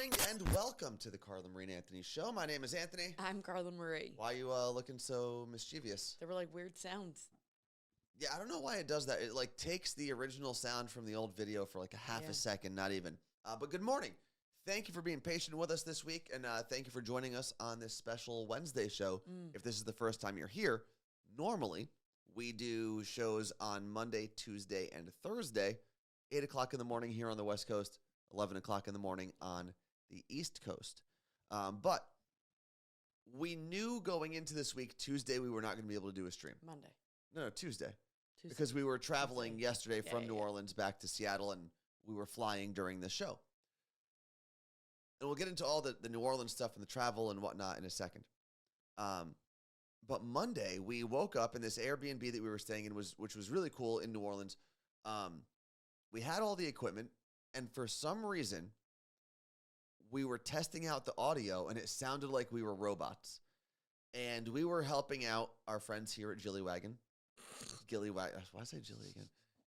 morning and welcome to the Carla Marie and Anthony Show. My name is Anthony. I'm Carla Marie. Why are you looking so mischievous? There were like weird sounds. Yeah, I don't know why it does that. It like takes the original sound from the old video for like a half a second, not even. But good morning. Thank you for being patient with us this week, and thank you for joining us on this special Wednesday show. If this is the first time you're here, normally we do shows on Monday, Tuesday, and Thursday, 8 o'clock in the morning here on the West Coast, 11 o'clock in the morning on the East Coast. But we knew going into this week, Tuesday, we were not going to be able to do a stream. Monday. No, Tuesday. Because we were traveling yesterday from New Orleans back to Seattle, and we were flying during the show. And we'll get into all the New Orleans stuff and the travel and whatnot in a second. But Monday, we woke up in this Airbnb that we were staying in, which was really cool in New Orleans. We had all the equipment, and for some reason, we were testing out the audio, and it sounded like we were robots. And we were helping out our friends here at Gillywagon. Why did I say Gilly again?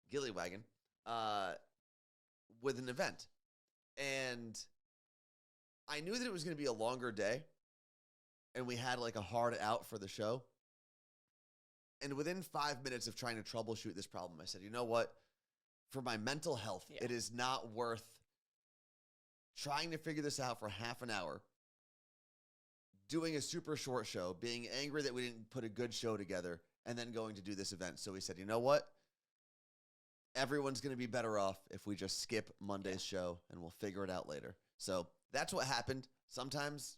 Gillywagon. With an event. And I knew that it was going to be a longer day, and we had like a hard out for the show. And within 5 minutes of trying to troubleshoot this problem, I said, you know what? For my mental health, it is not worth trying to figure this out for half an hour, doing a super short show, being angry that we didn't put a good show together, and then going to do this event. So we said, you know what? Everyone's going to be better off if we just skip Monday's show, and we'll figure it out later. So that's what happened. Sometimes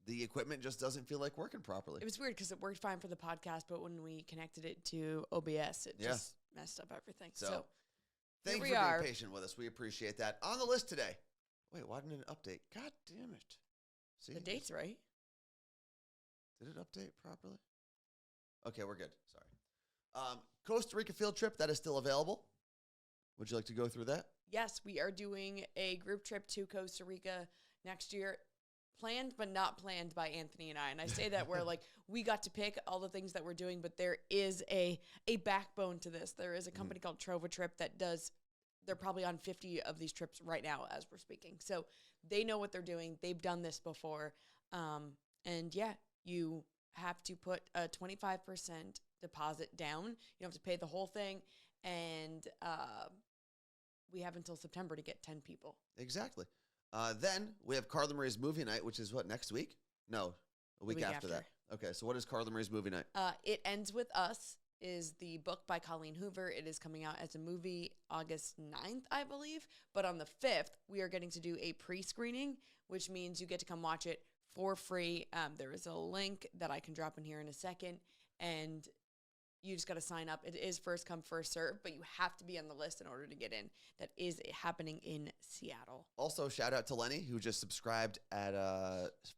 the equipment just doesn't feel like working properly. It was weird because it worked fine for the podcast, but when we connected it to OBS, it just messed up everything. So thank you for being patient with us. We appreciate that. On the list today. Wait, why didn't it update? God damn it. See? The date's right. Did it update properly? Okay, we're good. Sorry. Costa Rica field trip, that is still available. Would you like to go through that? Yes, we are doing a group trip to Costa Rica next year. Planned, but not planned by Anthony and I. And I say that where like we got to pick all the things that we're doing, but there is a backbone to this. There is a company called Trova Trip that does, they're probably on 50 of these trips right now as we're speaking. So they know what they're doing. They've done this before. And yeah, you have to put a 25% deposit down. You don't have to pay the whole thing. And we have until September to get 10 people. Exactly. Then we have Carla Marie's movie night, which is what, next week? No, a week after that. Okay, so what is Carla Marie's movie night? It Ends With Us is the book by Colleen Hoover. It is coming out as a movie August 9th, I believe. But on the 5th, we are getting to do a pre-screening, which means you get to come watch it for free. There is a link that I can drop in here in a second, and you just got to sign up. It is first come, first serve, but you have to be on the list in order to get in. That is happening in Seattle. Also, shout out to Lenny, who just subscribed at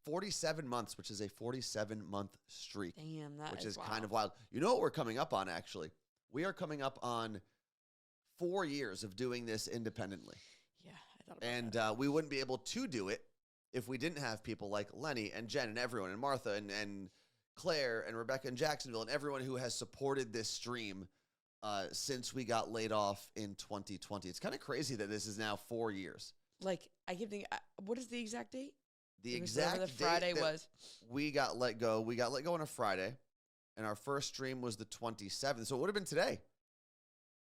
47 months, which is a 47-month streak. Damn, which is wild. Kind of wild. You know what we're coming up on, actually? We are coming up on 4 years of doing this independently. Yeah, I thought about that. And we wouldn't be able to do it if we didn't have people like Lenny and Jen and everyone and Martha and Claire and Rebecca in Jacksonville and everyone who has supported this stream since we got laid off in 2020. It's kind of crazy that this is now 4 years. Like, I keep thinking, what is the exact date? The exact the Friday was. We got let go. We got let go on a Friday, and our first stream was the 27th. So it would have been today,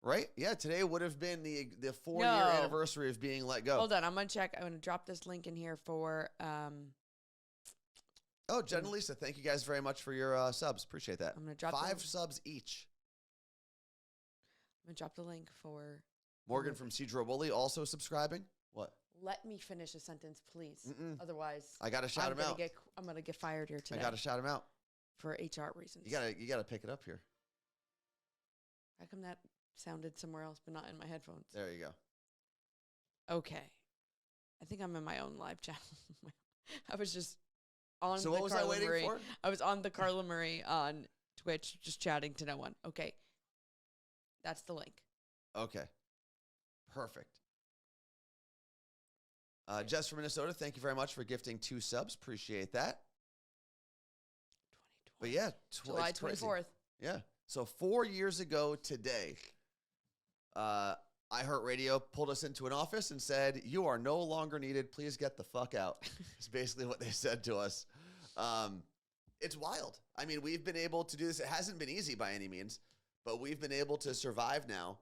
right? Yeah, today would have been the 4-year anniversary of being let go. Hold on, I'm going to check. I'm going to drop this link in here for... Oh, Jen and Lisa, thank you guys very much for your subs. Appreciate that. I'm going to drop 5 subs each. I'm going to drop the link for... Morgan from Cedro Woolley also subscribing. What? Let me finish a sentence, please. Otherwise... I got to shout him out. I'm going to get fired here today. I got to shout him out. For HR reasons. You gotta pick it up here. How come that sounded somewhere else but not in my headphones? There you go. Okay. I think I'm in my own live channel. I was just... So what was I waiting for? I was on the Carla Marie on Twitch, just chatting to no one. Okay. That's the link. Okay. Perfect. Jess from Minnesota, thank you very much for gifting 2 subs. Appreciate that. 2020. But yeah, July 24th. Yeah. So 4 years ago today, iHeartRadio pulled us into an office and said, "You are no longer needed. Please get the fuck out." It's basically what they said to us. It's wild. I mean, we've been able to do this. It hasn't been easy by any means, but we've been able to survive now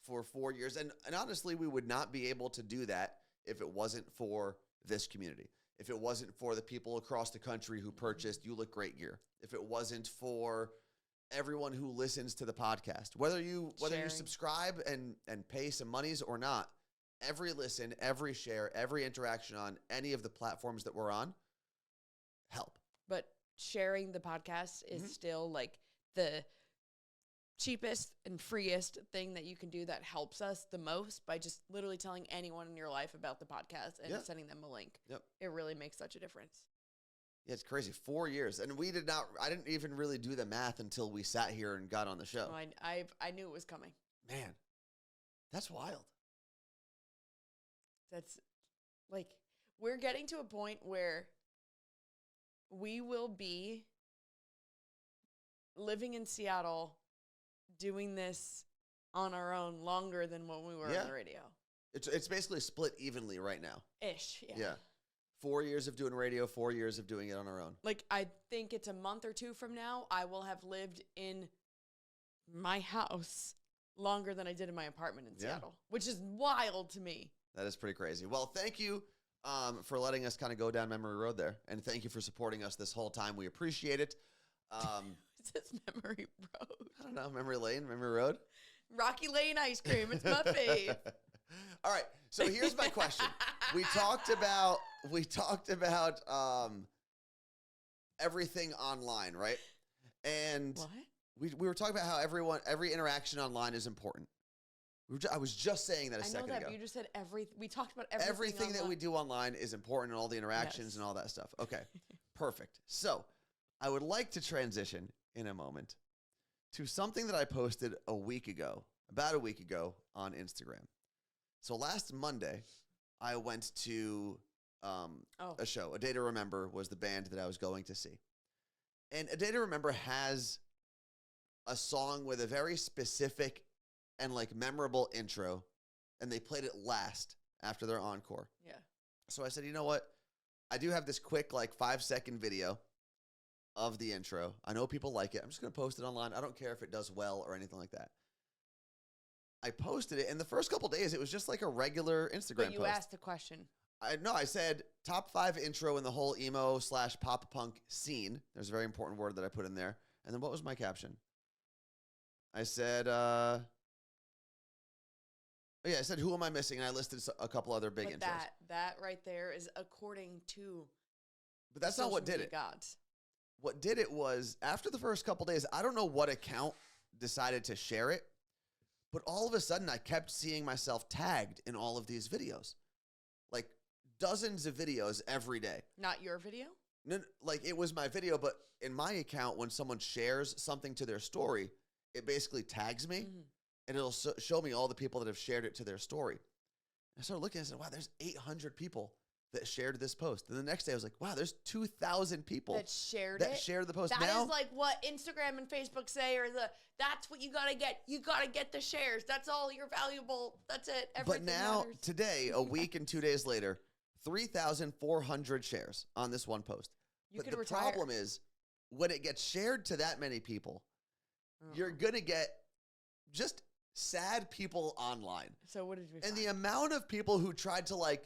for 4 years. And honestly, we would not be able to do that if it wasn't for this community. If it wasn't for the people across the country who purchased You Look Great gear. If it wasn't for everyone who listens to the podcast, whether you subscribe and pay some monies or not, every listen, every share, every interaction on any of the platforms that we're on help. But sharing the podcast is still like the cheapest and freest thing that you can do that helps us the most, by just literally telling anyone in your life about the podcast and sending them a link. Yep. It really makes such a difference. Yeah, it's crazy. 4 years. And I didn't even really do the math until we sat here and got on the show. No, I knew it was coming. Man, that's wild. That's like, we're getting to a point where we will be living in Seattle doing this on our own longer than when we were on the radio. It's basically split evenly right now. Ish, yeah. Yeah. 4 years of doing radio, 4 years of doing it on our own. Like, I think it's a month or two from now, I will have lived in my house longer than I did in my apartment in Seattle, which is wild to me. That is pretty crazy. Well, thank you for letting us kind of go down memory road there. And thank you for supporting us this whole time. We appreciate it. Is this memory road? I don't know. Memory lane, memory road. Rocky Lane ice cream. It's my fave. All right. So here's my question. We talked about everything online, right? And What? we were talking about how every interaction online is important. I was just saying that a second ago. I know that, but you just said we talked about everything that we do online is important, and all the interactions and all that stuff. Okay, perfect. So I would like to transition in a moment to something that I posted about a week ago on Instagram. So last Monday, I went to a show. A Day to Remember was the band that I was going to see. And A Day to Remember has a song with a very specific and like memorable intro, and they played it last after their encore. Yeah. So I said, you know what? I do have this quick like 5-second video of the intro. I know people like it. I'm just going to post it online. I don't care if it does well or anything like that. I posted it, and the first couple days, it was just like a regular Instagram post. But you asked a question. I said top 5 intro in the whole emo/pop punk scene. There's a very important word that I put in there. And then what was my caption? I said, I said, who am I missing? And I listed a couple other big intros. That right there is according to But that's not what did it. Gods. What did it was, after the first couple days, I don't know what account decided to share it, but all of a sudden I kept seeing myself tagged in all of these videos. Like dozens of videos every day. Not your video? No, like it was my video, but in my account, when someone shares something to their story, it basically tags me, and it'll show me all the people that have shared it to their story. And I started looking and I said, wow, there's 800 people that shared this post. And the next day I was like, wow, there's 2,000 people that shared the post. That is like what Instagram and Facebook say, or that's what you gotta get. You gotta get the shares. That's all. You're valuable. That's it. Everything but now, matters. Today, a week and 2 days later, 3,400 shares on this one post. But the problem is, when it gets shared to that many people, you're gonna get just sad people online. So what did we And find? the amount of people who tried to like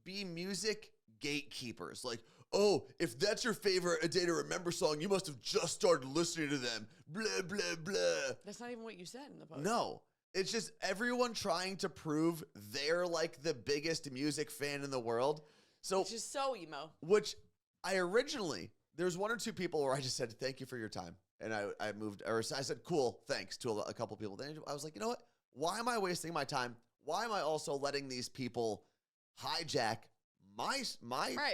be music gatekeepers, like, oh, if that's your favorite A Day to Remember song, you must have just started listening to them. Blah, blah, blah. That's not even what you said in the post. No. It's just everyone trying to prove they're like the biggest music fan in the world. So it's just so emo. Which there's 1 or 2 people where I just said, thank you for your time. And I said, cool, thanks to a couple people. Then I was like, you know what? Why am I wasting my time? Why am I also letting these people hijack my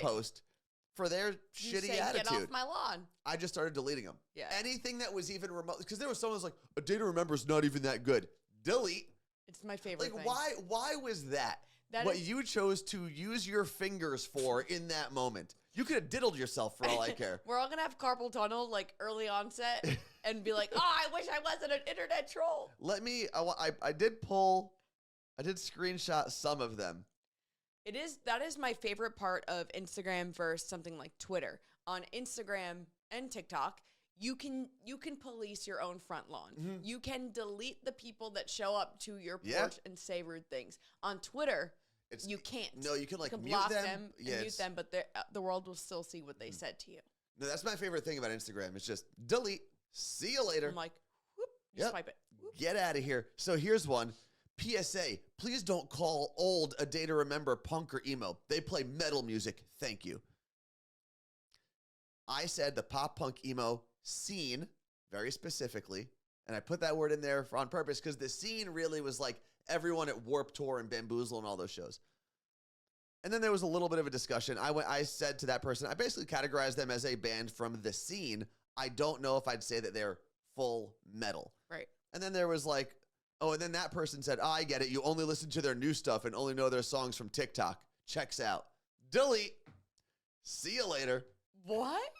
post for their shitty attitude? Get off my lawn. I just started deleting them. Yeah. Anything that was even remote, because there was someone who was like, A Day to Remember is not even that good. Delete. It's my favorite thing. Why was that what you chose to use your fingers for in that moment? You could have diddled yourself for all I care. We're all going to have carpal tunnel, like, early onset and be like, oh, I wish I wasn't an internet troll. I did pull I did screenshot some of them. That is my favorite part of Instagram versus something like Twitter. On Instagram and TikTok, you can police your own front lawn. Mm-hmm. You can delete the people that show up to your porch Yeah. and say rude things. On Twitter, you can't. No, you can like mute block them. them and mute them, but the world will still see what they said to you. No, that's my favorite thing about Instagram. It's just delete. See you later. I'm like, whoop, you swipe it. Whoop. Get out of here. So here's one. PSA, please don't call old A Day to Remember punk or emo. They play metal music. Thank you. I said the pop punk emo scene, very specifically, and I put that word in there on purpose because the scene really was like everyone at Warped Tour and Bamboozle and all those shows. And then there was a little bit of a discussion. I said to that person, I basically categorized them as a band from the scene. I don't know if I'd say that they're full metal. Right. And then there was like, oh, and then that person said, I get it. You only listen to their new stuff and only know their songs from TikTok. Checks out. Delete. See you later. What?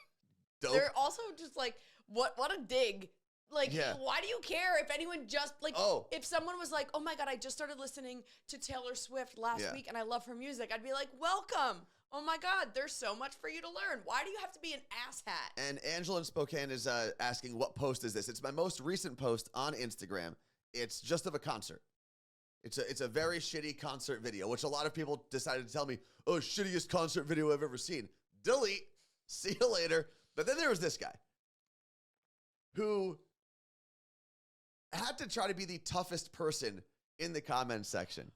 Dope. They're also just like, what a dig. Like, Yeah. why do you care if anyone just, like, Oh. if someone was like, oh my God, I just started listening to Taylor Swift last week and I love her music, I'd be like, welcome. Oh my God, there's so much for you to learn. Why do you have to be an asshat? And Angela in Spokane is asking, what post is this? It's my most recent post on Instagram. It's just of a concert. It's a very shitty concert video, which a lot of people decided to tell me, oh, shittiest concert video I've ever seen. Delete. See you later. But then there was this guy who had to try to be the toughest person in the comments section.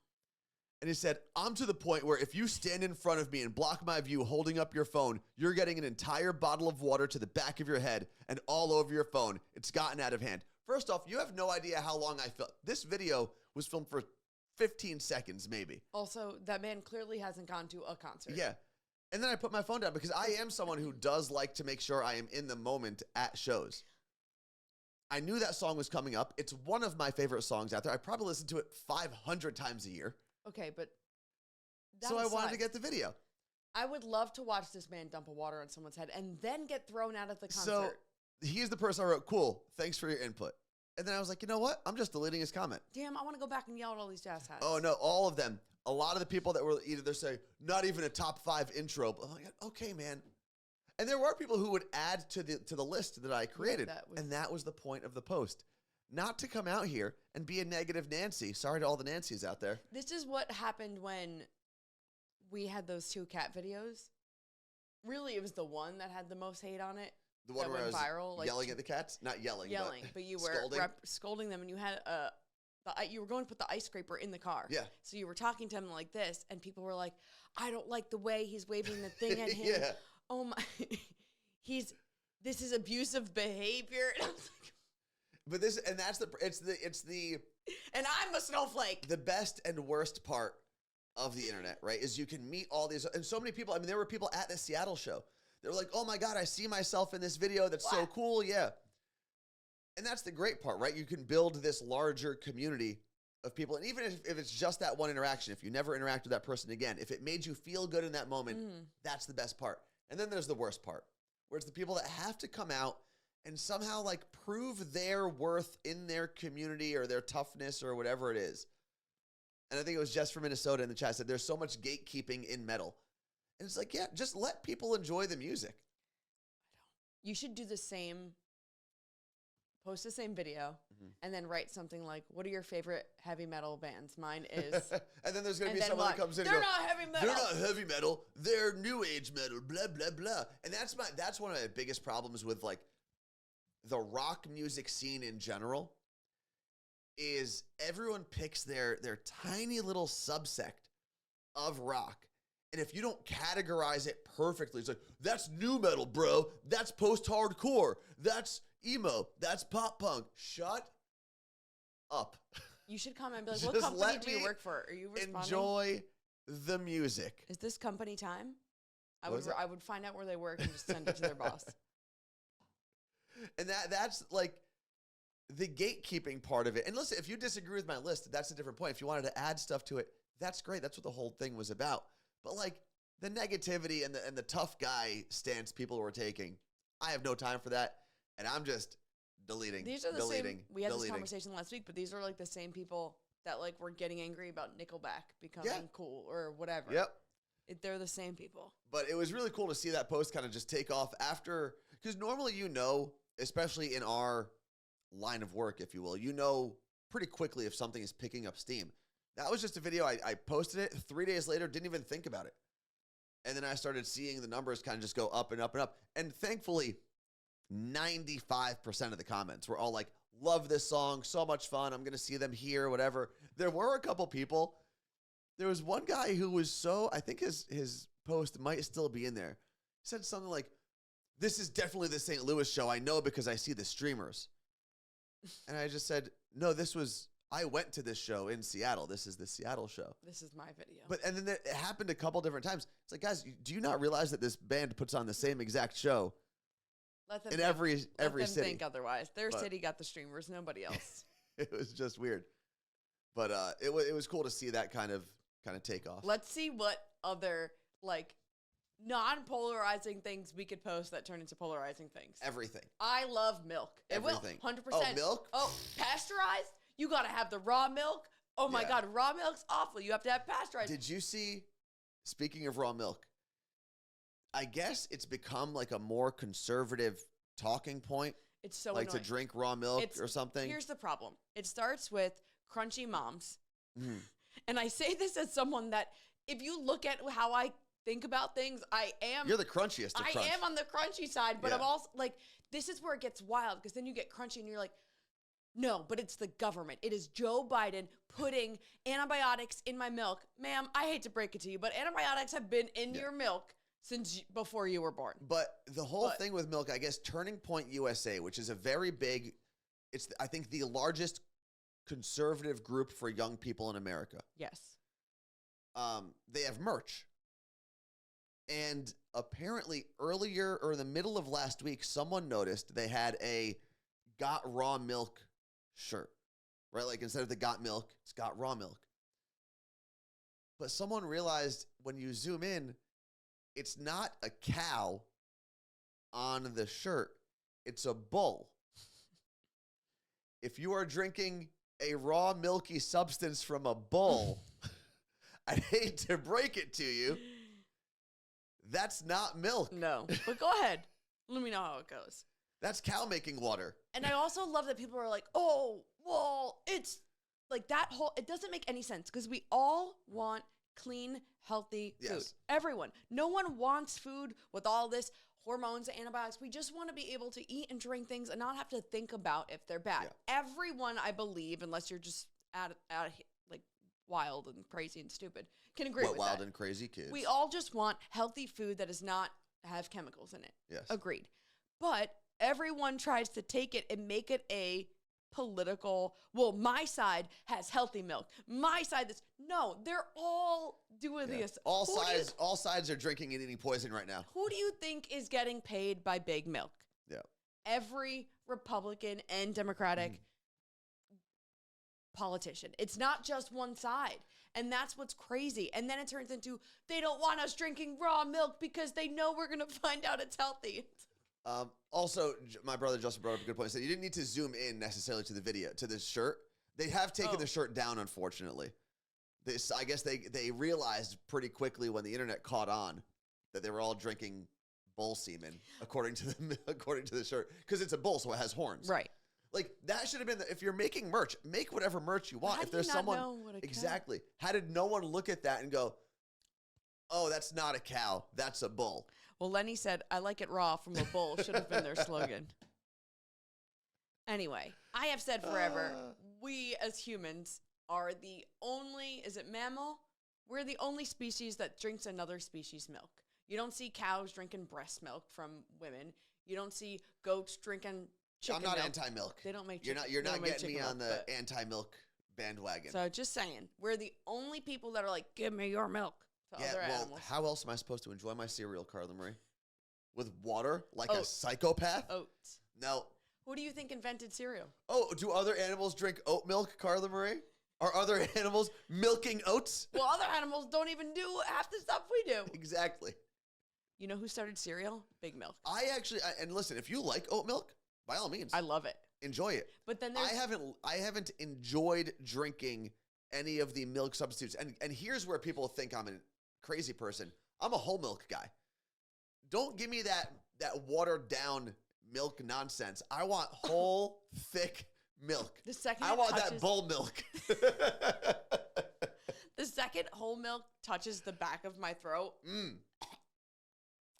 And he said, I'm to the point where if you stand in front of me and block my view holding up your phone, you're getting an entire bottle of water to the back of your head and all over your phone. It's gotten out of hand. First off, you have no idea how long I filmed. This video was filmed for 15 seconds, maybe. Also, that man clearly hasn't gone to a concert. Yeah. And then I put my phone down because I am someone who does like to make sure I am in the moment at shows. I knew that song was coming up. It's one of my favorite songs out there. I probably listen to it 500 times a year. Okay, but So I wanted to get the video. I would love to watch this man dump a water on someone's head and then get thrown out of the concert. So he's the person I wrote, cool, thanks for your input. And then I was like, you know what? I'm just deleting his comment. Damn, I want to go back and yell at all these jazz hats. Oh, no, all of them. A lot of the people that were either they say, not even a top 5 intro. I'm like, okay, man. And there were people who would add to the list that I created. And that was the point of the post. Not to come out here and be a negative Nancy. Sorry to all the Nancys out there. This is what happened when we had those 2 cat videos. Really, it was the one that had the most hate on it. The one where I was viral, like, yelling at the cats? Not yelling, but you were scolding them, and you had you were going to put the ice scraper in the car. Yeah. So you were talking to him like this, and people were like, I don't like the way he's waving the thing at him. Yeah. Oh my, this is abusive behavior. And I was like, but it's the and I'm a snowflake. The best and worst part of the internet, right, is you can meet all these, and so many people. I mean, there were people at the Seattle show. They were like, oh my God, I see myself in this video. That's so cool. Yeah. And that's the great part, right? You can build this larger community of people. And even if it's just that one interaction, if you never interact with that person again, if it made you feel good in that moment, that's the best part. And then there's the worst part, where it's the people that have to come out and somehow like prove their worth in their community or their toughness or whatever it is. And I think it was Jess from Minnesota in the chat said, there's so much gatekeeping in metal. And it's like, yeah, just let people enjoy the music. You should do the same, post the same video, and then write something like, what are your favorite heavy metal bands? Mine is... and then there's going to be someone that comes in and They're goes, not heavy metal. They're not heavy metal. They're new age metal, blah, blah, blah. And that's one of my biggest problems with like the rock music scene in general is everyone picks their tiny little subsect of rock. And if you don't categorize it perfectly, it's like, that's new metal, bro. That's post-hardcore. That's emo. That's pop punk. Shut up. You should comment and be like, what company do you work for? Are you responding? Enjoy the music. Is this company time? I would find out where they work and just send it to their boss. And that's like the gatekeeping part of it. And listen, if you disagree with my list, that's a different point. If you wanted to add stuff to it, that's great. That's what the whole thing was about. But like the negativity and the tough guy stance people were taking, I have no time for that. And I'm just deleting. These are the same. We had this conversation last week, but these are like the same people that like were getting angry about Nickelback becoming cool or whatever. Yep. They're the same people. But it was really cool to see that post kind of just take off after, because normally, especially in our line of work, if you will, pretty quickly if something is picking up steam. That was just a video. I posted it 3 days later, didn't even think about it. And then I started seeing the numbers kind of just go up and up and up. And thankfully, 95% of the comments were all like, love this song, so much fun. I'm going to see them here, whatever. There were a couple people. There was one guy who was I think his post might still be in there. He said something like, this is definitely the St. Louis show. I know because I see the streamers. And I just said, no, I went to this show in Seattle. This is the Seattle show. This is my video. And then it happened a couple different times. It's like, guys, do you not realize that this band puts on the same exact show in every city? Let them think otherwise. Their city got the streamers, nobody else. It was just weird. But it was cool to see that kind of take off. Let's see what other like non-polarizing things we could post that turn into polarizing things. Everything. I love milk. Everything. It will. 100%. Oh, milk? Oh, pasteurized? You got to have the raw milk. Oh my God, raw milk's awful. You have to have pasteurized. Did you see, speaking of raw milk, I guess it's become like a more conservative talking point. It's so like annoying. to drink raw milk or something. Here's the problem. It starts with crunchy moms. Mm. And I say this as someone that, if you look at how I think about things, You're the crunchiest of crunch. I am on the crunchy side, but I'm also like, this is where it gets wild because then you get crunchy and you're like, no, but it's the government. It is Joe Biden putting antibiotics in my milk. Ma'am, I hate to break it to you, but antibiotics have been in your milk since before you were born. But the whole thing with milk, I guess Turning Point USA, which is a very big, I think the largest conservative group for young people in America. Yes. They have merch. And apparently earlier or in the middle of last week, someone noticed they had a Got Raw Milk shirt, right? Like instead of the Got Milk, it's Got Raw Milk. But someone realized when you zoom in, it's not a cow on the shirt, it's a bull. If you are drinking a raw milky substance from a bull, I'd hate to break it to you, that's not milk. No, but go ahead. Let me know how it goes. That's cow making water. And I also love that people are like, oh, well, it's like that whole, it doesn't make any sense because we all want clean, healthy food. Yes. Everyone. No one wants food with all this hormones, antibiotics. We just want to be able to eat and drink things and not have to think about if they're bad. Yeah. Everyone, I believe, unless you're just like wild and crazy and stupid, can agree with that. Wild and crazy kids. We all just want healthy food that does not have chemicals in it. Yes. Agreed. But everyone tries to take it and make it a political, well, my side has healthy milk. My side this. No, they're all doing this. All sides are drinking and eating poison right now. Who do you think is getting paid by Big Milk? Yeah. Every Republican and Democratic politician. It's not just one side. And that's what's crazy. And then it turns into, they don't want us drinking raw milk because they know we're going to find out it's healthy. Also, my brother Justin brought up a good point. He said you didn't need to zoom in necessarily to the video, to the shirt. They have taken the shirt down, unfortunately. I guess they realized pretty quickly when the internet caught on that they were all drinking bull semen, according to the shirt, because it's a bull, so it has horns. Right. Like that should have been if you're making merch, make whatever merch you want. How if do there's you not someone know what a exactly, how did no one look at that and go, "Oh, that's not a cow, that's a bull"? Well, Lenny said, "I like it raw from a bull." Should have been their slogan. Anyway, I have said forever, we as humans are the only, is it mammal? We're the only species that drinks another species' milk. You don't see cows drinking breast milk from women. You don't see goats drinking chicken milk. I'm not anti-milk. They don't make You're not getting me on the anti-milk bandwagon. So just saying, we're the only people that are like, give me your milk to other animals. How else am I supposed to enjoy my cereal, Carla Marie? With water? Like a psychopath? Oats. No. Who do you think invented cereal? Oh, do other animals drink oat milk, Carla Marie? Are other animals milking oats? Well, other animals don't even do half the stuff we do. Exactly. You know who started cereal? Big Milk. And listen, if you like oat milk, by all means. I love it. Enjoy it. But then I haven't enjoyed drinking any of the milk substitutes. And here's where people think I'm a crazy person. I'm a whole milk guy. Don't give me that watered down milk nonsense. I want whole, thick milk. The second I want that bull milk. The second whole milk touches the back of my throat.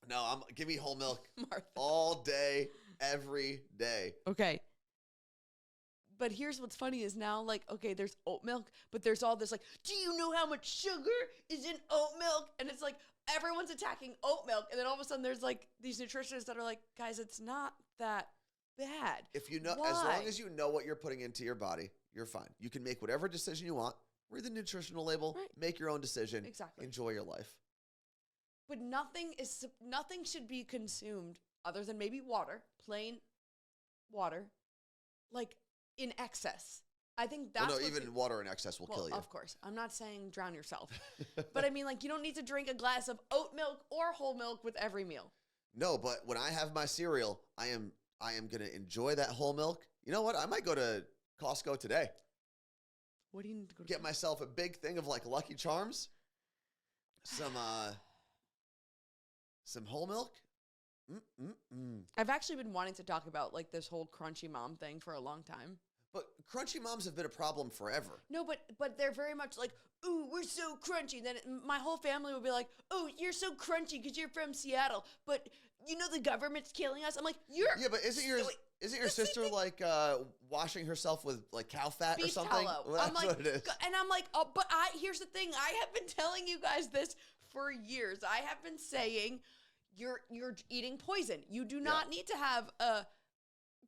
No, give me whole milk Martha. all day, every day. Okay. But here's what's funny is now, like, okay, there's oat milk, but there's all this, like, do you know how much sugar is in oat milk? And it's like, everyone's attacking oat milk. And then all of a sudden there's, like, these nutritionists that are like, guys, it's not that bad. If you know, Why? as long as you know what you're putting into your body, you're fine. You can make whatever decision you want. Read the nutritional label. Right. Make your own decision. Exactly. Enjoy your life. But nothing should be consumed other than maybe water, plain water, like, in excess. I think that's even water in excess will kill you. Of course. I'm not saying drown yourself. But I mean, like, you don't need to drink a glass of oat milk or whole milk with every meal. No, but when I have my cereal, I am going to enjoy that whole milk. You know what? I might go to Costco today. What do you need to go to? Get myself a big thing of, like, Lucky Charms. Some whole milk. I've actually been wanting to talk about, like, this whole crunchy mom thing for a long time. But crunchy moms have been a problem forever. No, but they're very much like, ooh, we're so crunchy. Then my whole family will be like, oh, you're so crunchy because you're from Seattle. But you know the government's killing us. I'm like, yeah, but isn't your sister like washing herself with like cow fat beef or something? tallow. Well, that's I'm like, what it is. And I'm like, oh, but here's the thing. I have been telling you guys this for years. I have been saying you're eating poison. You do not need to have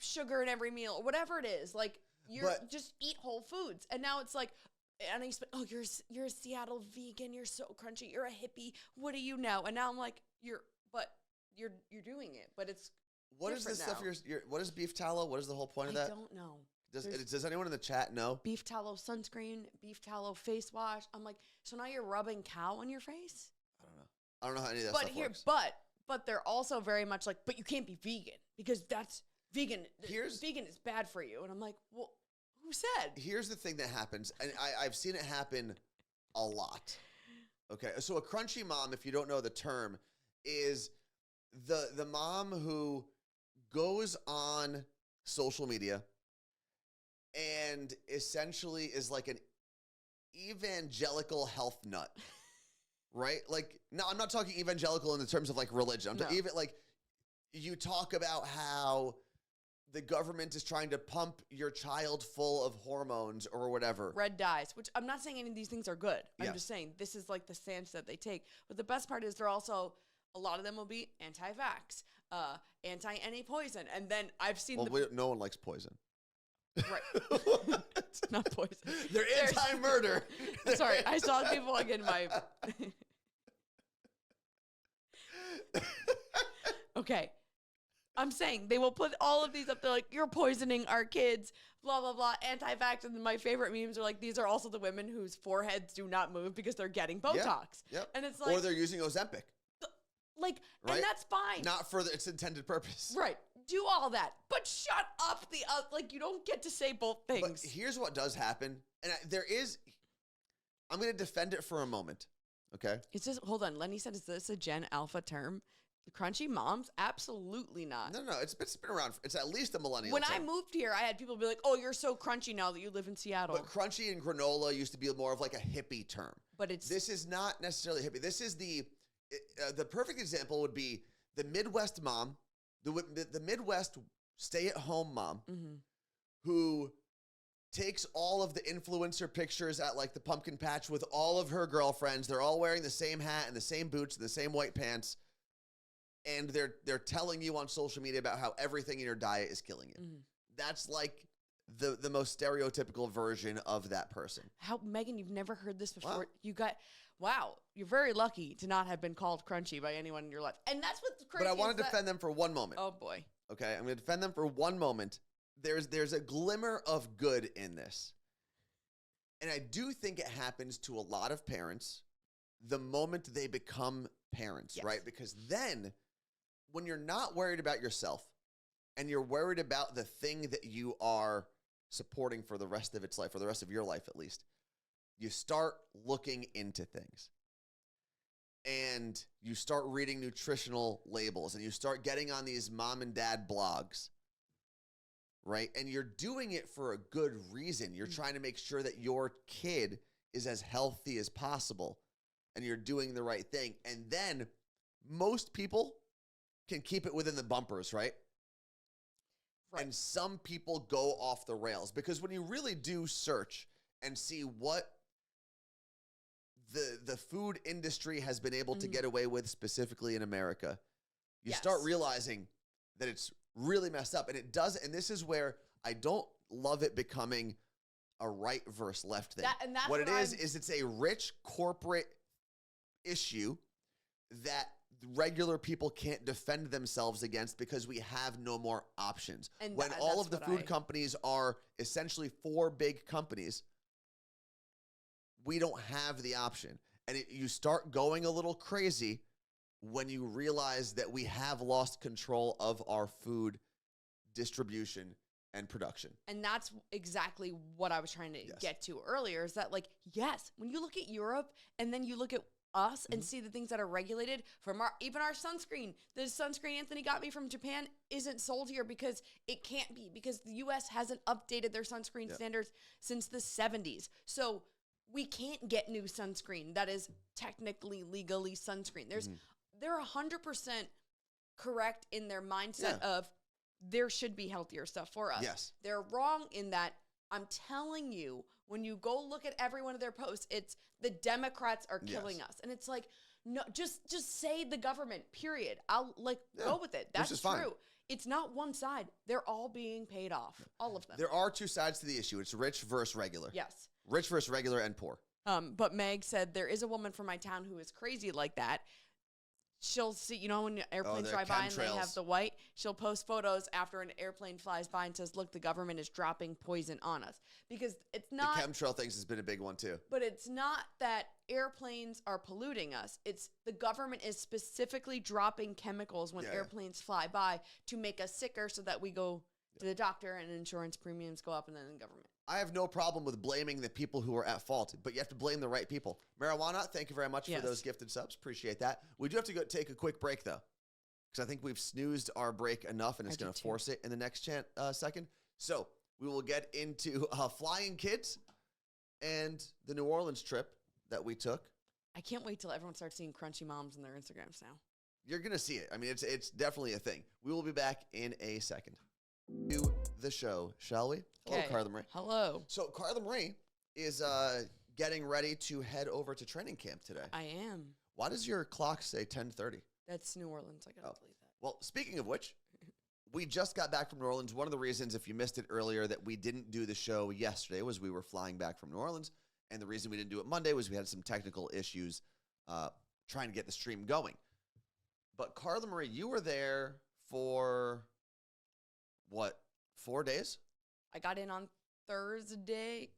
sugar in every meal or whatever it is. Like, just eat whole foods. And now it's like, and I expect, oh, you're a Seattle vegan. You're so crunchy. You're a hippie. What do you know? And now I'm like, you're doing it, but it's what is this stuff? What is beef tallow? What is the whole point of that? I don't know. Does anyone in the chat know? Beef tallow sunscreen, beef tallow face wash. I'm like, so now you're rubbing cow on your face? I don't know how any of that stuff works. But they're also very much like, but you can't be vegan because that's vegan. Vegan is bad for you. And I'm like, well, who said? Here's the thing that happens, and I've seen it happen a lot. Okay, so a crunchy mom, if you don't know the term, is the mom who goes on social media and essentially is like an evangelical health nut. Right? Like, no, I'm not talking evangelical in the terms of like religion. I'm talking even like you talk about how the government is trying to pump your child full of hormones or whatever. Red dyes, which I'm not saying any of these things are good. I'm just saying this is like the stance that they take. But the best part is they're also, a lot of them will be anti-vax, anti-any poison. And then I've seen no one likes poison. Right. Not poison. They're anti-murder. Sorry, I saw people like in my... Okay. I'm saying they will put all of these up there like, you're poisoning our kids, blah, blah, blah, anti-vax. And then my favorite memes are like, these are also the women whose foreheads do not move because they're getting Botox. Yep. And it's like... Or they're using Ozempic. Like, right? And that's fine. Not for its intended purpose. Right. Do all that. But shut up like, you don't get to say both things. But here's what does happen. And I'm going to defend it for a moment. Okay? It's just, hold on. Lenny said, is this a Gen Alpha term? Crunchy moms? Absolutely not. No, it's been around. It's at least a millennial When term. I moved here, I had people be like, oh, you're so crunchy now that you live in Seattle. But crunchy and granola used to be more of like a hippie term. But this is not necessarily hippie. This is the perfect example would be the Midwest mom, the Midwest stay-at-home mom who takes all of the influencer pictures at like the pumpkin patch with all of her girlfriends. They're all wearing the same hat and the same boots and the same white pants. And they're telling you on social media about how everything in your diet is killing you. That's like the most stereotypical version of that person. How, Megan, you've never heard this before. Wow. You're very lucky to not have been called crunchy by anyone in your life. And that's what's crazy. But I want to defend them for one moment. Oh boy. Okay, I'm going to defend them for one moment. There's a glimmer of good in this. And I do think it happens to a lot of parents the moment they become parents, right? Because then when you're not worried about yourself and you're worried about the thing that you are supporting for the rest of its life, or the rest of your life at least, you start looking into things. And you start reading nutritional labels, and you start getting on these mom and dad blogs, right? And you're doing it for a good reason. You're trying to make sure that your kid is as healthy as possible, and you're doing the right thing. And then most people can keep it within the bumpers, right? Right. And some people go off the rails, because when you really do search and see what the food industry has been able to get away with, specifically in America, you start realizing that it's really messed up. And it does, and this is where I don't love it becoming a right versus left thing. That's what it is it's a rich corporate issue that regular people can't defend themselves against, because we have no more options. And when all of the food companies are essentially 4 big companies, we don't have the option. And you start going a little crazy when you realize that we have lost control of our food distribution and production. And that's exactly what I was trying to get to earlier, is that, like, yes, when you look at Europe and then you look at us and see the things that are regulated from even our sunscreen. The sunscreen Anthony got me from Japan isn't sold here because it can't be, because the US hasn't updated their sunscreen standards since the 70s. So we can't get new sunscreen that is technically legally sunscreen. They're 100% correct in their mindset of there should be healthier stuff for us. Yes. They're wrong in that, I'm telling you, when you go look at every one of their posts, it's the Democrats are killing us. And it's like, no, just say the government, period. I'll go with it. That's true. Fine. It's not one side. They're all being paid off. All of them. There are 2 sides to the issue. It's rich versus regular. Yes. Rich versus regular and poor. But Meg said, there is a woman from my town who is crazy like that. She'll see, you know, when airplanes fly by and they have the white, she'll post photos after an airplane flies by and says, look, the government is dropping poison on us. Because it's not... The chemtrail things has been a big one, too. But it's not that airplanes are polluting us. It's the government is specifically dropping chemicals when airplanes fly by to make us sicker, so that we go to the doctor and insurance premiums go up, and then the government. I have no problem with blaming the people who are at fault, but you have to blame the right people. Marijuana, thank you very much for those gifted subs. Appreciate that. We do have to go take a quick break, though, because I think we've snoozed our break enough, and it's going to force it in the next second. So we will get into flying kids and the New Orleans trip that we took. I can't wait till everyone starts seeing crunchy moms on their Instagrams now. You're going to see it. I mean, it's definitely a thing. We will be back in a second. Do the show, shall we? Hello, Carla Marie. Hello. So Carla Marie is getting ready to head over to training camp today. I am. Why does your clock say 10:30? That's New Orleans. I gotta believe that. Well, speaking of which, we just got back from New Orleans. One of the reasons, if you missed it earlier, that we didn't do the show yesterday was we were flying back from New Orleans, and the reason we didn't do it Monday was we had some technical issues trying to get the stream going. But Carla Marie, you were there for what, 4 days? I got in on Thursday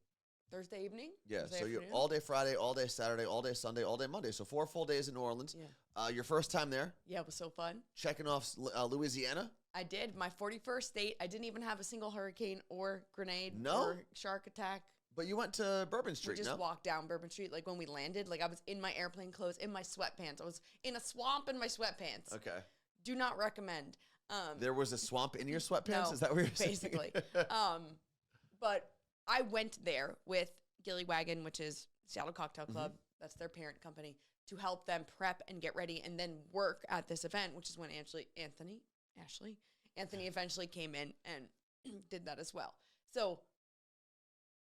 evening. Yeah, so you're all day Friday, all day Saturday, all day Sunday, all day Monday. So 4 full days in New Orleans. Yeah. Your first time there? Yeah, it was so fun. Checking off Louisiana? I did. My 41st state. I didn't even have a single hurricane or grenade or shark attack. But you went to Bourbon Street, We just walked down Bourbon Street. Like, when we landed, like, I was in my airplane clothes, in my sweatpants. I was in a swamp in my sweatpants. Okay. Do not recommend. There was a swamp in your sweatpants? No, is that what you're saying? basically. But I went there with Gilly Wagon, which is Seattle Cocktail Club. That's their parent company, to help them prep and get ready and then work at this event, which is when Anthony eventually came in and did that as well. So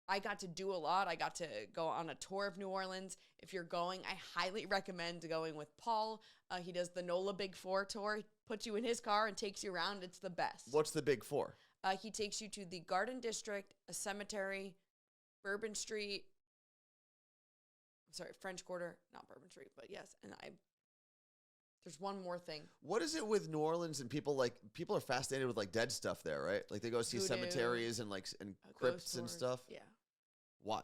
I got to do a lot. I got to go on a tour of New Orleans. If you're going, I highly recommend going with Paul. He does the NOLA Big Four tour. He puts you in his car and takes you around. It's the best. What's the Big Four? He takes you to the Garden District, a cemetery, Bourbon Street. French Quarter, not Bourbon Street, but yes. And there's one more thing. What is it with New Orleans and people are fascinated with like dead stuff there, right? Like they go see cemeteries and and crypts and stuff. Yeah. Why?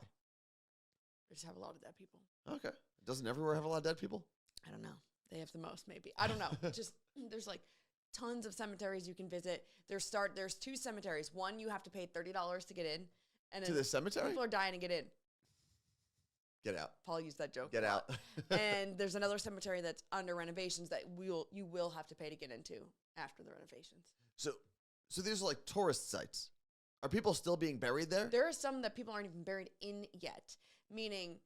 They just have a lot of dead people. Okay. Doesn't everywhere have a lot of dead people? I don't know. They have the most, maybe. I don't know. Just there's like tons of cemeteries you can visit. There's 2 cemeteries. One you have to pay $30 to get in, and to the cemetery, people are dying to get in. Get out. Paul used that joke. Get a out. lot. And there's another cemetery that's under renovations that you will have to pay to get into after the renovations. So these are like tourist sites. Are people still being buried there? There are some that people aren't even buried in yet, meaning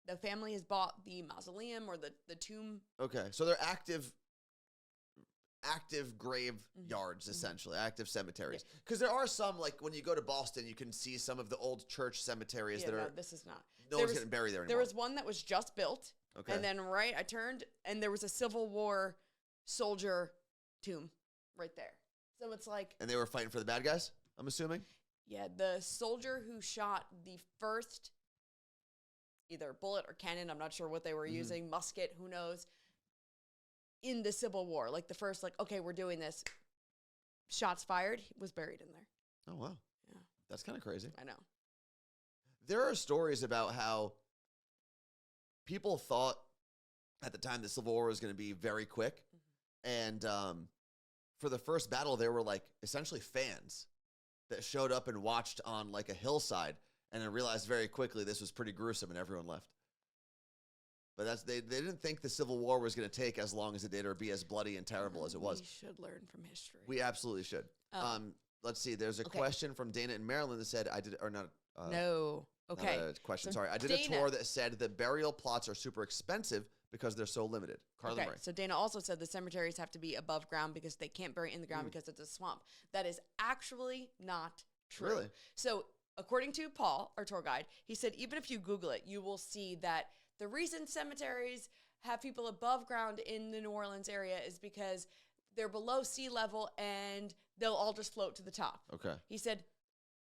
the family has bought the mausoleum or the tomb. Okay, so they're active graveyards, essentially, active cemeteries. Because there are some, like when you go to Boston, you can see some of the old church cemeteries that are. No, this is not. No one's getting buried there anymore. There was one that was just built. Okay. And then I turned, and there was a Civil War soldier tomb right there. So it's like. And they were fighting for the bad guys, I'm assuming? Yeah, the soldier who shot the first either bullet or cannon, I'm not sure what they were using, musket, who knows, in the Civil War. Like the first, like, okay, we're doing this. Shots fired, he was buried in there. Oh, wow. Yeah. That's kind of crazy. I know. There are stories about how people thought at the time the Civil War was going to be very quick. And for the first battle, there were like essentially fans that showed up and watched on like a hillside and then realized very quickly this was pretty gruesome and everyone left. But they didn't think the Civil War was going to take as long as it did or be as bloody and terrible as it was. We should learn from history. We absolutely should. Let's see. There's a question from Dana in Maryland that said, no. Okay. Not a question, So sorry. I did Dana, a tour that said the burial plots are super expensive because they're so limited. Carla Murray. So Dana also said the cemeteries have to be above ground because they can't bury in the ground because it's a swamp. That is actually not true. Really? So according to Paul, our tour guide, he said even if you Google it, you will see that the reason cemeteries have people above ground in the New Orleans area is because they're below sea level and they'll all just float to the top. Okay. He said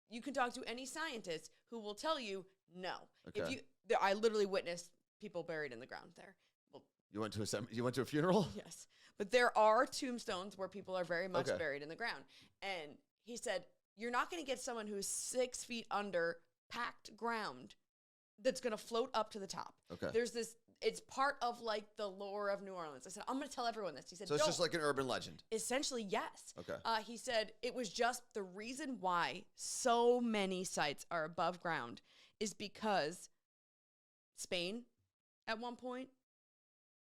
you can talk to any scientist who will tell you no. Okay. I literally witnessed people buried in the ground there. Well, You went to a funeral? yes. But there are tombstones where people are very much buried in the ground. And he said, you're not going to get someone who's 6 feet under packed ground that's going to float up to the top. Okay. It's part of like the lore of New Orleans. I said, I'm going to tell everyone this. He said, so it's just like an urban legend. Essentially, yes. Okay. He said it was just the reason why so many sites are above ground is because Spain at one point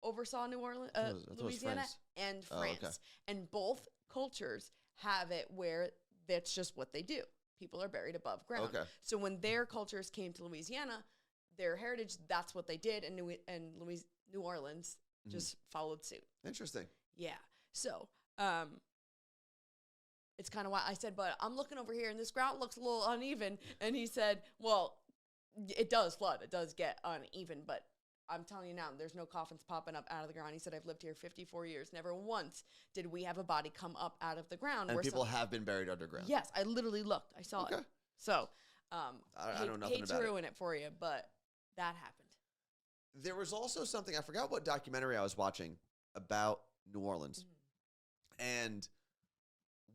oversaw New Orleans, Louisiana, and France. Okay. And both cultures have it where that's just what they do. People are buried above ground. Okay. So when their cultures came to Louisiana, their heritage, that's what they did, and New Orleans just followed suit. Interesting. Yeah. So it's kind of why I said, but I'm looking over here, and this ground looks a little uneven. And he said, well, it does flood. It does get uneven, but I'm telling you now, there's no coffins popping up out of the ground. He said, I've lived here 54 years. Never once did we have a body come up out of the ground. And people have been buried underground. Yes, I literally looked. I saw it. So I know nothing hate about to ruin it for you, but that happened. There was also something, I forgot what documentary I was watching about New Orleans. And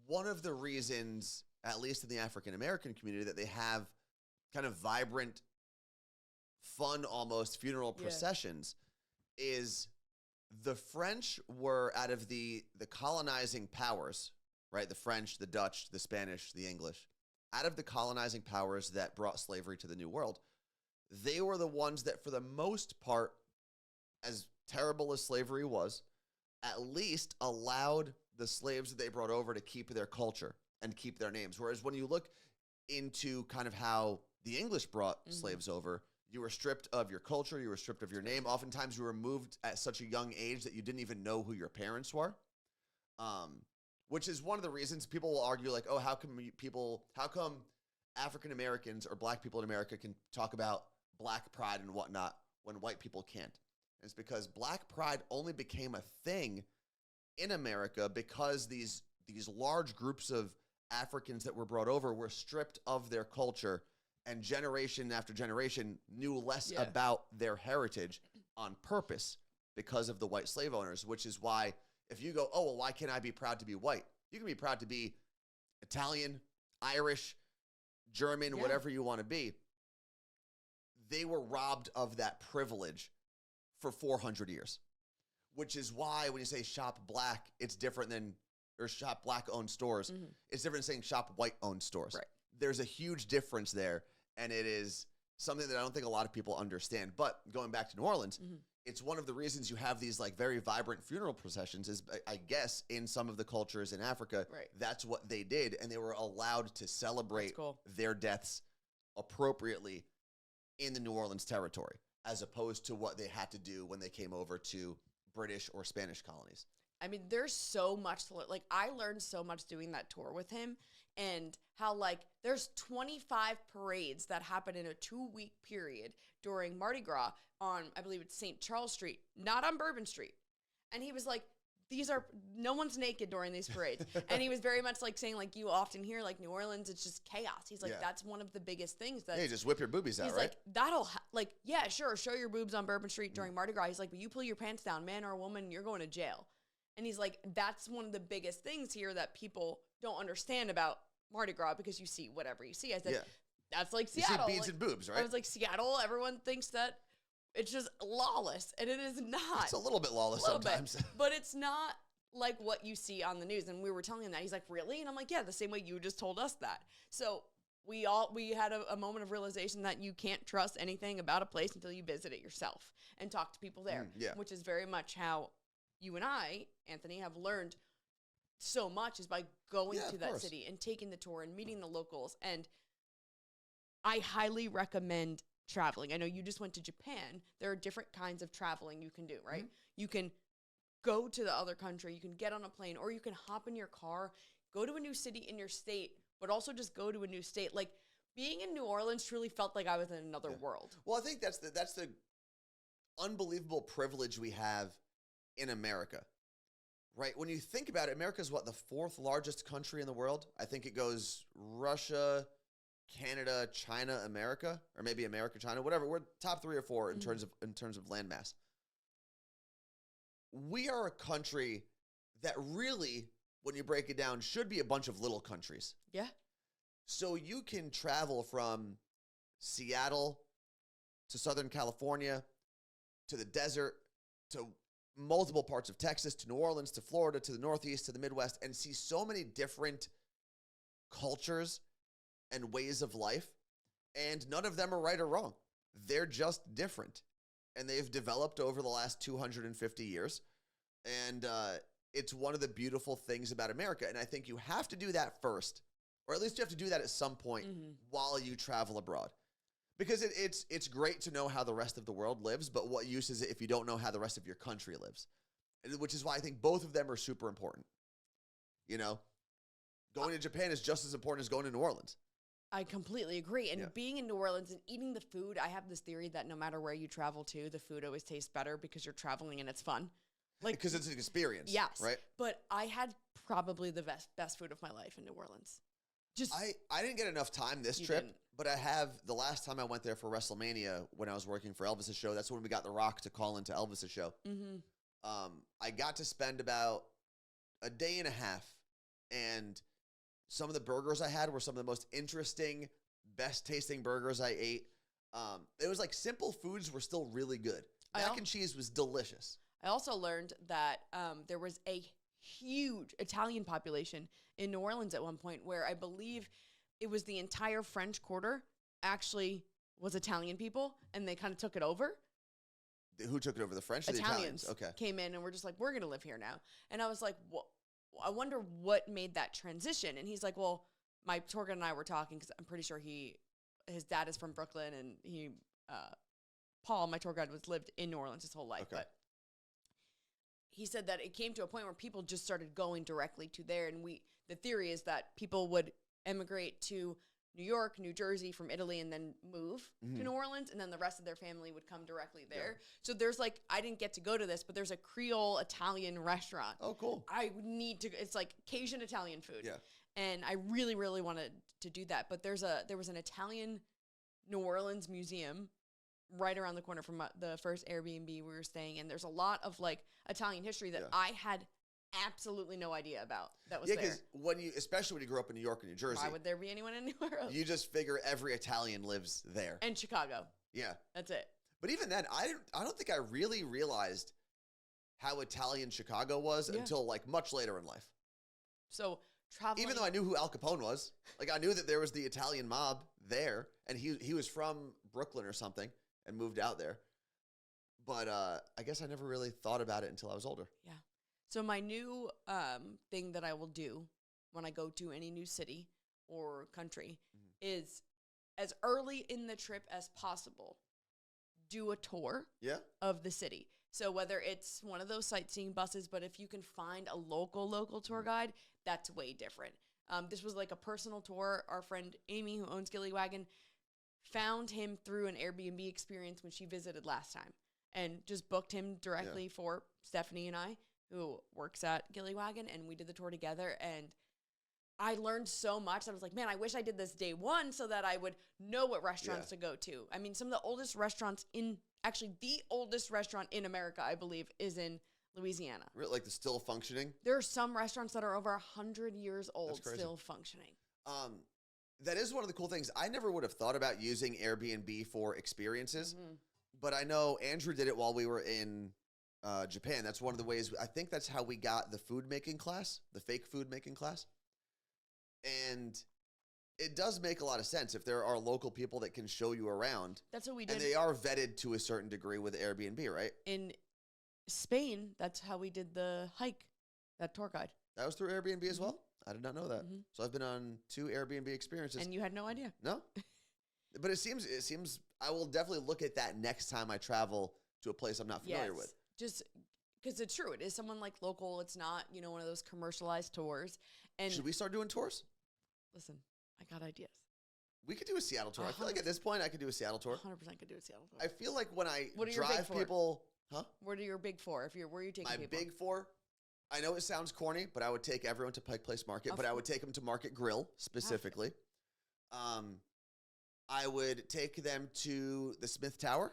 one of the reasons, at least in the African-American community, that they have kind of vibrant, fun almost funeral processions is the French were out of the colonizing powers, right? The French, the Dutch, the Spanish, the English, out of the colonizing powers that brought slavery to the New World. They were the ones that, for the most part, as terrible as slavery was, at least allowed the slaves that they brought over to keep their culture and keep their names. Whereas when you look into kind of how the English brought slaves over, you were stripped of your culture, you were stripped of your name. Oftentimes you were moved at such a young age that you didn't even know who your parents were. Which is one of the reasons people will argue, like, oh, how come African Americans or black people in America can talk about black pride and whatnot when white people can't? And it's because black pride only became a thing in America because these large groups of Africans that were brought over were stripped of their culture, and generation after generation knew less about their heritage on purpose because of the white slave owners, which is why if you go, oh, well, why can't I be proud to be white? You can be proud to be Italian, Irish, German, whatever you want to be. They were robbed of that privilege for 400 years, which is why when you say shop black, it's different than, or shop black-owned stores. It's different than saying shop white-owned stores. Right. There's a huge difference there, and it is something that I don't think a lot of people understand. But going back to New Orleans, it's one of the reasons you have these like very vibrant funeral processions is, I guess, in some of the cultures in Africa, that's what they did. And they were allowed to celebrate their deaths appropriately in the New Orleans territory, as opposed to what they had to do when they came over to British or Spanish colonies. I mean, there's so much to learn. Like, I learned so much doing that tour with him, and how, like, there's 25 parades that happen in a 2-week period during Mardi Gras on, I believe it's St. Charles Street, not on Bourbon Street. And he was like, no one's naked during these parades. And he was very much like saying, like, you often hear, like, New Orleans, it's just chaos. He's like, that's one of the biggest things that. Yeah, you just whip your boobies out, right? He's like, yeah, sure, show your boobs on Bourbon Street during Mardi Gras. He's like, but you pull your pants down, man or woman, you're going to jail. And he's like, that's one of the biggest things here that people don't understand about Mardi Gras, because you see whatever you see. I said, that's like Seattle. You see beads and boobs, right? I was like, Seattle, everyone thinks that it's just lawless, and it is not. It's a little bit lawless sometimes. But it's not like what you see on the news. And we were telling him that. He's like, really? And I'm like, yeah, the same way you just told us that. So we had a moment of realization that you can't trust anything about a place until you visit it yourself and talk to people there, which is very much how you and I, Anthony, have learned so much, is by going to that city and taking the tour and meeting the locals. And I highly recommend traveling. I know you just went to Japan. There are different kinds of traveling you can do, right? You can go to the other country, you can get on a plane, or you can hop in your car, go to a new city in your state, but also just go to a new state. Like, being in New Orleans truly felt like I was in another world. Well, I think that's the unbelievable privilege we have in America, right? When you think about it, America is what, the 4th largest country in the world? I think it goes Russia, Canada, China, America, or maybe America, China, whatever. We're top 3 or 4 in terms of land mass. We are a country that really, when you break it down, should be a bunch of little countries. Yeah. So you can travel from Seattle to Southern California, to the desert, to multiple parts of Texas, to New Orleans, to Florida, to the Northeast, to the Midwest, and see so many different cultures and ways of life. And none of them are right or wrong. They're just different. And they've developed over the last 250 years. And it's one of the beautiful things about America. And I think you have to do that first, or at least you have to do that at some point while you travel abroad. Because it's great to know how the rest of the world lives, but what use is it if you don't know how the rest of your country lives? Which is why I think both of them are super important. You know, going to Japan is just as important as going to New Orleans. I completely agree. And being in New Orleans and eating the food, I have this theory that no matter where you travel to, the food always tastes better because you're traveling and it's fun. Like, because it's an experience. Yes. Right? But I had probably the best food of my life in New Orleans. I didn't get enough time this trip, but I have. The last time I went there for WrestleMania, when I was working for Elvis's show, that's when we got The Rock to call into Elvis's show. I got to spend about a day and a half, and some of the burgers I had were some of the most interesting, best tasting burgers I ate. It was like simple foods were still really good. Mac and cheese was delicious. I also learned that there was a huge Italian population in New Orleans at one point, where I believe it was the entire French Quarter actually was Italian people, and they kind of took it over. Who took it over, the French or the Italians? Okay. Came in and were just like, we're going to live here now. And I was like, well, I wonder what made that transition. And he's like, well, my tour guide and I were talking, because I'm pretty sure his dad is from Brooklyn, and Paul, my tour guide, lived in New Orleans his whole life. Okay. But he said that it came to a point where people just started going directly to there. And the theory is that people would emigrate to New York, New Jersey from Italy, and then move to New Orleans. And then the rest of their family would come directly there. Yeah. So there's I didn't get to go to this, but there's a Creole Italian restaurant. Oh, cool. I need to, it's like Cajun Italian food. Yeah. And I really, really wanted to do that. But there was an Italian New Orleans museum right around the corner from the first Airbnb we were staying in. There's a lot of Italian history that I had absolutely no idea about that was there. Yeah, because especially when you grew up in New York or New Jersey. Why would there be anyone anywhere else? You just figure every Italian lives there. And Chicago. Yeah. That's it. But even then, I don't think I really realized how Italian Chicago was until much later in life. So traveling. Even though I knew who Al Capone was, like I knew that there was the Italian mob there, and he was from Brooklyn or something and moved out there. But I guess I never really thought about it until I was older. Yeah. So my new thing that I will do when I go to any new city or country is, as early in the trip as possible, do a tour Yeah. of the city. So whether it's one of those sightseeing buses, but if you can find a local tour guide, that's way different. This was like a personal tour. Our friend Amy, who owns Gilly Wagon, found him through an Airbnb experience when she visited last time, and just booked him directly for Stephanie and I, who works at Gilly Wagon, and we did the tour together. And I learned so much. I was like, man, I wish I did this day one so that I would know what restaurants to go to. I mean, some of the oldest restaurants actually the oldest restaurant in America, I believe, is in Louisiana. Really, like the still functioning? There are some restaurants that are over 100 years old still functioning. That is one of the cool things. I never would have thought about using Airbnb for experiences, but I know Andrew did it while we were in Japan. That's one of the ways. I think that's how we got the food making class, the fake food making class. And it does make a lot of sense if there are local people that can show you around. That's what we did. And they are vetted to a certain degree with Airbnb, right? In Spain, that's how we did the hike, that tour guide. That was through Airbnb as well? I did not know that. So I've been on 2 Airbnb experiences. And you had no idea? No. But it seems I will definitely look at that next time I travel to a place I'm not familiar with. Just because it's true. It is someone like local. It's not, one of those commercialized tours. And should we start doing tours? Listen, I got ideas. We could do a Seattle tour. I feel like at this point I could do a Seattle tour. 100% could do a Seattle tour. I feel like when I What are your big drive four? people, huh? What are your big four? Where are you taking My people? big 4. I know it sounds corny, but I would take everyone to Pike Place Market, but I would take them to Market Grill specifically. I would take them to the Smith Tower.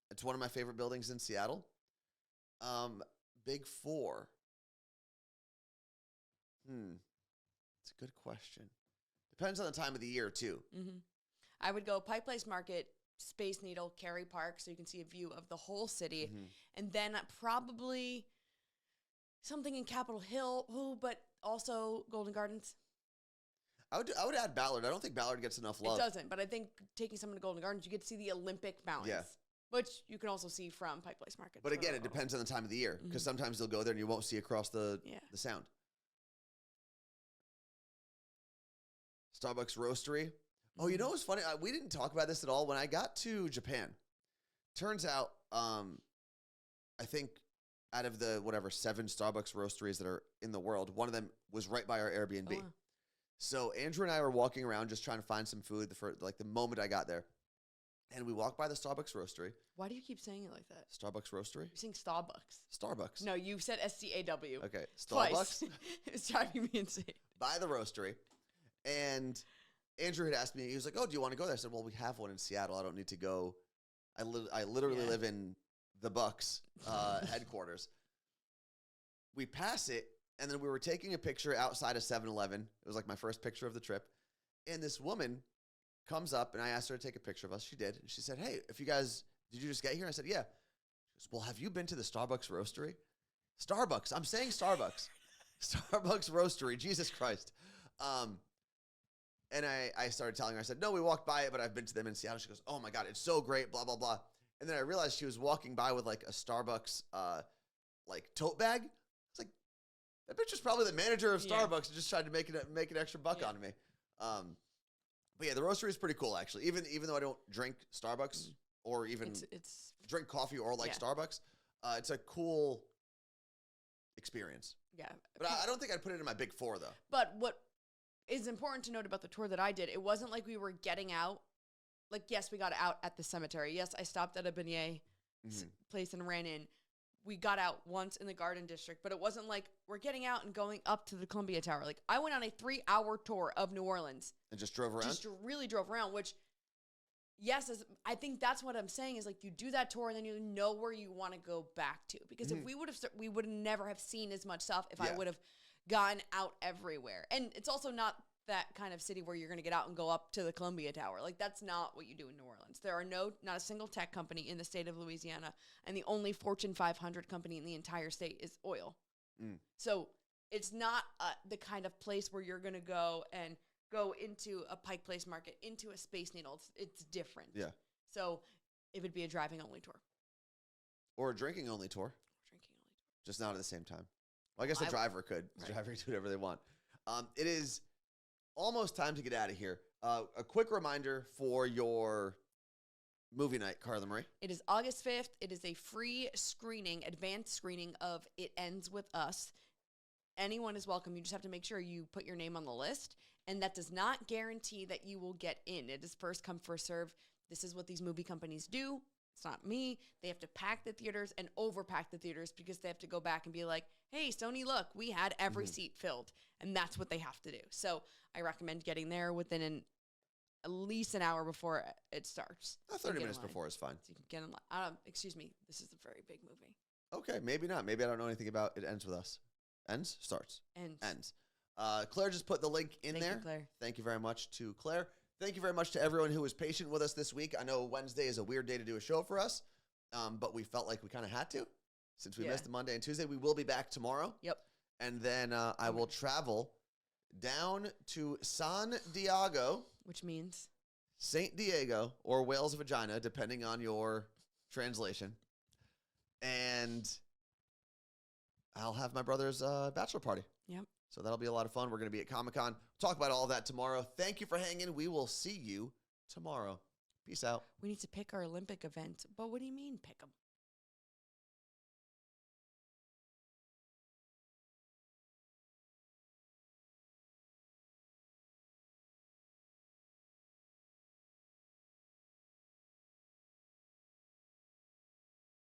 It's one of my favorite buildings in Seattle. Big 4. It's a good question. Depends on the time of the year, too. I would go Pike Place Market, Space Needle, Cary Park, so you can see a view of the whole city. And then probably something in Capitol Hill, but also Golden Gardens. I would add Ballard. I don't think Ballard gets enough love. It doesn't, but I think taking someone to Golden Gardens, you get to see the Olympic Mountains, which you can also see from Pike Place Market. But again, it depends on the time of the year, because sometimes you'll go there and you won't see across the sound. Starbucks Roastery. Oh, you know what's funny? We didn't talk about this at all. When I got to Japan, turns out, I think out of the 7 Starbucks Roasteries that are in the world, one of them was right by our Airbnb. Oh, wow. So Andrew and I were walking around just trying to find some food the moment I got there. And we walked by the Starbucks Roastery. Why do you keep saying it like that? Starbucks Roastery? You're saying Starbucks. Starbucks. No, you said SCAW. Okay. Twice. Starbucks. It was driving me insane. By the Roastery. And Andrew had asked me, he was like, oh, do you want to go there? I said, well, we have one in Seattle. I don't need to go. I literally live in the Bucks headquarters. We pass it, and then we were taking a picture outside of 7-Eleven. It was like my first picture of the trip. And this woman comes up, and I asked her to take a picture of us. She did. And she said, hey, did you just get here? I said, yeah. She goes, well, have you been to the Starbucks Roastery? Starbucks. I'm saying Starbucks. Starbucks Roastery. Jesus Christ. And I started telling her, I said, no, we walked by it, but I've been to them in Seattle. She goes, oh my God, it's so great, blah, blah, blah. And then I realized she was walking by with like a Starbucks, tote bag. It's like, that bitch is probably the manager of Starbucks and just tried to make an extra buck on me. But yeah, the Roastery is pretty cool, actually. Even though I don't drink Starbucks or even drink coffee or Starbucks, it's a cool experience. Yeah. But I don't think I'd put it in my big 4, though. But what is important to note about the tour that I did, it wasn't like we were getting out. Like, yes, we got out at the cemetery. Yes, I stopped at a beignet place and ran in. We got out once in the Garden District, but it wasn't like we're getting out and going up to the Columbia Tower. Like, I went on a 3-hour tour of New Orleans. And just drove around? Just really drove around, which, yes, I think that's what I'm saying is, like, you do that tour and then you know where you want to go back to. Because if we would never have seen as much stuff if I would have gone out everywhere. And it's also not that kind of city where you're going to get out and go up to the Columbia Tower. Like, that's not what you do in New Orleans. There are not a single tech company in the state of Louisiana, and the only Fortune 500 company in the entire state is oil. So It's not the kind of place where you're going to go into a Pike Place Market, into a Space Needle. It's different. Yeah. So it would be a driving only tour. Or a drinking only tour. Just not at the same time. Well, I guess the driver could. The driver could do whatever they want. It is almost time to get out of here. A quick reminder for your movie night, Carla Marie. It is August 5th. It is a free screening, advanced screening of It Ends With Us. Anyone is welcome. You just have to make sure you put your name on the list. And that does not guarantee that you will get in. It is first come, first serve. This is what these movie companies do. It's not me. They have to pack the theaters and overpack the theaters because they have to go back and be like, hey, Sony, look, we had every seat filled. And that's what they have to do. So I recommend getting there within at least an hour before it starts. 30 minutes before is fine. So you can get in line. Excuse me. This is a very big movie. Okay, maybe not. Maybe I don't know anything about It Ends With Us. Ends? Starts. Ends. Claire just put the link in there. Thank you, Claire. Thank you very much to Claire. Thank you very much to everyone who was patient with us this week. I know Wednesday is a weird day to do a show for us, but we felt like we kind of had to since we missed the Monday and Tuesday. We will be back tomorrow. Yep. And then I will travel down to San Diego. Which means? St. Diego or Whale's Vagina, depending on your translation. And I'll have my brother's bachelor party. Yep. So that'll be a lot of fun. We're going to be at Comic-Con. Talk about all that tomorrow. Thank you for hanging. We will see you tomorrow. Peace out. We need to pick our Olympic event. But what do you mean pick them?